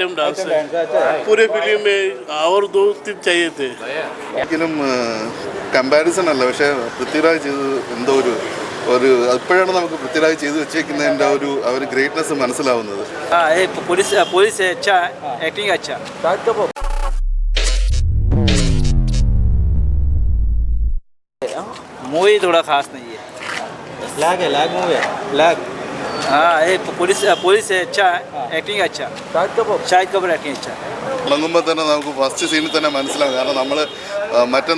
Item dance है पूरे film में और 2-3 चाहिए थे ഒരിക്കലും കമ്പാരിസൺ അല്ല. പക്ഷേ പൃഥ്വിരാജ് ചെയ്തത് എന്തോ ഒരു അപ്പോഴാണ് നമുക്ക് പൃഥ്വിരാജ് ചെയ്ത് വെച്ചേക്കുന്നതിൻ്റെ ആ ഒരു ഗ്രേറ്റ്നെസ് മനസ്സിലാവുന്നത്. पुलिस है अच्छा है, एक्टिंग अच्छा. मूवी थोड़ा खास नहीं है. लैग मूवी है लैग. हाँ ये पुलिस है अच्छा है, एक्टिंग अच्छा. शाहिद कपूर एक्टिंग अच्छा. തുടങ്ങുമ്പോൾ തന്നെ നമുക്ക് ഫസ്റ്റ് സീനിൽ തന്നെ മനസ്സിലാവും. കാരണം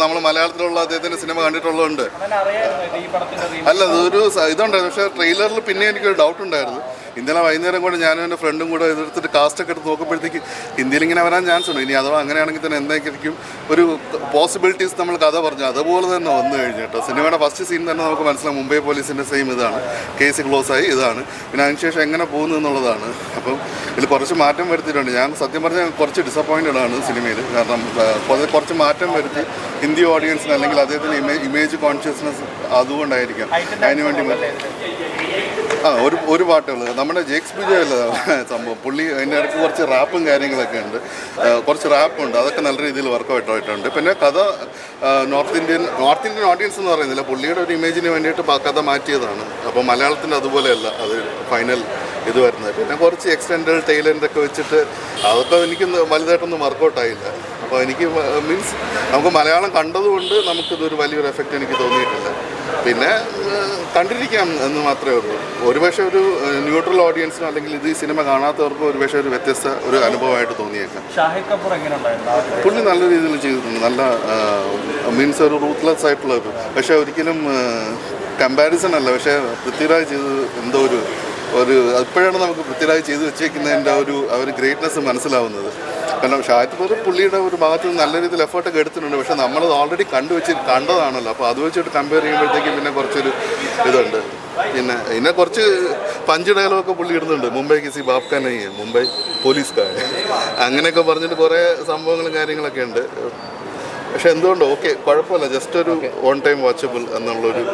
നമ്മൾ മലയാളത്തിലുള്ള അദ്ദേഹത്തിൻ്റെ സിനിമ കണ്ടിട്ടുള്ളതുകൊണ്ട് അല്ല അതൊരു ഇതുണ്ടായിരുന്നു. പക്ഷേ ട്രെയിലറിൽ പിന്നെ എനിക്കൊരു ഡൗട്ട് ഉണ്ടായിരുന്നു. ഇന്നലെ വൈകുന്നേരം കൂടെ ഞാനും എൻ്റെ ഫ്രണ്ടും കൂടെ എതിർത്തിട്ട് കാസ്റ്റൊക്കെ എടുത്ത് നോക്കുമ്പോഴത്തേക്ക് ഇന്ത്യയിൽ ഇങ്ങനെ വരാൻ ചാൻസ് ഉണ്ട്. ഇനി അഥവാ അങ്ങനെയാണെങ്കിൽ തന്നെ എന്തായിരിക്കും ഒരു പോസിബിലിറ്റീസ് നമ്മൾ കഥ പറഞ്ഞു അതുപോലെ തന്നെ വന്നു കഴിഞ്ഞു കേട്ടോ. സിനിമയുടെ ഫസ്റ്റ് സീൻ തന്നെ നമുക്ക് മനസ്സിലാവും മുംബൈ പോലീസിൻ്റെ സെയിം ഇതാണ്, കേസ് ക്ലോസ് ആയി ഇതാണ്. പിന്നെ അതിനുശേഷം എങ്ങനെ പോകുന്നു എന്നുള്ളതാണ്. അപ്പം ഇതിൽ കുറച്ച് മാറ്റം വരുത്തിയിട്ടുണ്ട്. ഞാൻ സത്യം പറഞ്ഞാൽ കുറച്ച് ഡിസപ്പോയിൻറ്റഡ് ആണ് സിനിമയിൽ. കാരണം കുറച്ച് മാറ്റം വരുത്തി ഹിന്ദി ഓഡിയൻസിന് അല്ലെങ്കിൽ അദ്ദേഹത്തിന് ഇമേജ് കോൺഷ്യസ്നെസ് അതുകൊണ്ടായിരിക്കാം അതിനുവേണ്ടി ഒരു പാട്ടുകൾ നമ്മുടെ ജേക്സ് ബിജോ അല്ല സംഭവം. പുള്ളി അതിൻ്റെ ഇടയ്ക്ക് കുറച്ച് റാപ്പും കാര്യങ്ങളൊക്കെ ഉണ്ട്, കുറച്ച് റാപ്പുണ്ട്. അതൊക്കെ നല്ല രീതിയിൽ വർക്കൗട്ട് ആയിട്ടുണ്ട്. പിന്നെ കഥ നോർത്ത് ഇന്ത്യൻ ഓഡിയൻസ് എന്ന് പറയുന്നില്ല, പുള്ളിയുടെ ഒരു ഇമേജിന് വേണ്ടിയിട്ട് കഥ മാറ്റിയതാണ്. അപ്പോൾ മലയാളത്തിൻ്റെ അതുപോലെയല്ല അത് ഫൈനൽ ഇത് വരുന്നത്. പിന്നെ കുറച്ച് എക്സ്റ്റൻഡ് ടൈലൻ്റൊക്കെ വെച്ചിട്ട് അതൊക്കെ എനിക്ക് വലുതായിട്ടൊന്നും വർക്കൗട്ടായില്ല. അപ്പോൾ എനിക്ക് മീൻസ് നമുക്ക് മലയാളം കണ്ടതുകൊണ്ട് നമുക്കിതൊരു വലിയൊരു എഫക്റ്റ് എനിക്ക് തോന്നിയിട്ടില്ല. പിന്നെ കണ്ടിരിക്കാം എന്ന് മാത്രമേ ഉള്ളൂ. ഒരുപക്ഷെ ഒരു ന്യൂട്രൽ ഓഡിയൻസിനോ അല്ലെങ്കിൽ ഇത് ഈ സിനിമ കാണാത്തവർക്കും ഒരുപക്ഷെ ഒരു വ്യത്യസ്ത ഒരു അനുഭവമായിട്ട് തോന്നിയേക്കാം. ഷാഹിദ് കപൂർ എങ്ങനെയുണ്ടായിരുന്നു? പുള്ളി നല്ല രീതിയിൽ ചെയ്തിട്ടുണ്ട്. നല്ല മീൻസ് ഒരു റൂത്ത്ലെസ് ആയിട്ടുള്ള പക്ഷേ ഒരിക്കലും കമ്പാരിസൺ അല്ല. പക്ഷേ പൃഥ്വിരാജ് ചെയ്തത് എന്തോ ഒരു അപ്പോഴാണ് നമുക്ക് പൃഥ്വിരാജ് ചെയ്ത് വെച്ചേക്കുന്നതിൻ്റെ ആ ഒരു ഗ്രേറ്റ്നെസ് മനസ്സിലാവുന്നത്. കാരണം ഷാഹിദ് കപൂർ പുള്ളിയുടെ ഒരു ഭാഗത്ത് നിന്ന് നല്ല രീതിയിൽ എഫേർട്ടൊക്കെ എടുത്തിട്ടുണ്ട്. പക്ഷേ നമ്മളത് ഓൾറെഡി കണ്ടതാണല്ലോ. അപ്പോൾ അത് വെച്ചിട്ട് കമ്പയർ ചെയ്യുമ്പോഴത്തേക്കും പിന്നെ കുറച്ചൊരു ഇതുണ്ട്. പിന്നെ കുറച്ച് പഞ്ച് ഡയലോഗൊക്കെ പുള്ളി ഇടുന്നുണ്ട്. മുംബൈ കിസി ബാപ്കാ നഹീ ഹൈ, മുംബൈ പോലീസ്കാർ, അങ്ങനെയൊക്കെ പറഞ്ഞിട്ട് കുറേ സംഭവങ്ങളും കാര്യങ്ങളൊക്കെ ഉണ്ട്. പക്ഷെ എന്തുകൊണ്ടോ ഓക്കെ കുഴപ്പമില്ല, ജസ്റ്റ് ഒരു ഓൺ ടൈം വാച്ചബിൾ എന്നുള്ളൊരു.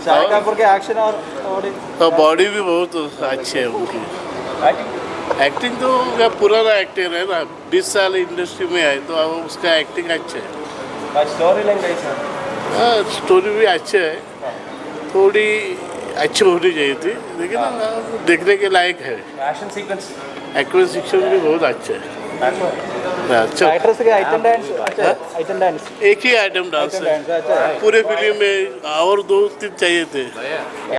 शाहिद कपूर के एक्शन और बॉडी भी बहुत अच्छी है उनकी. एक्टिंग तो क्या पुराना एक्टर है ना, 20 साल इंडस्ट्री में है तो अब उसका एक्टिंग अच्छा है. स्टोरी लाइन कैसा? हाँ स्टोरी भी अच्छा है, थोड़ी अच्छी होनी चाहिए थी लेकिन देखने के लायक है. एक्शन सीक्वेंस भी बहुत अच्छा है. अच्छा आइटम डांस एक ही आइटम डांस है पूरे फिल्म में और 2-3 चाहिए थे.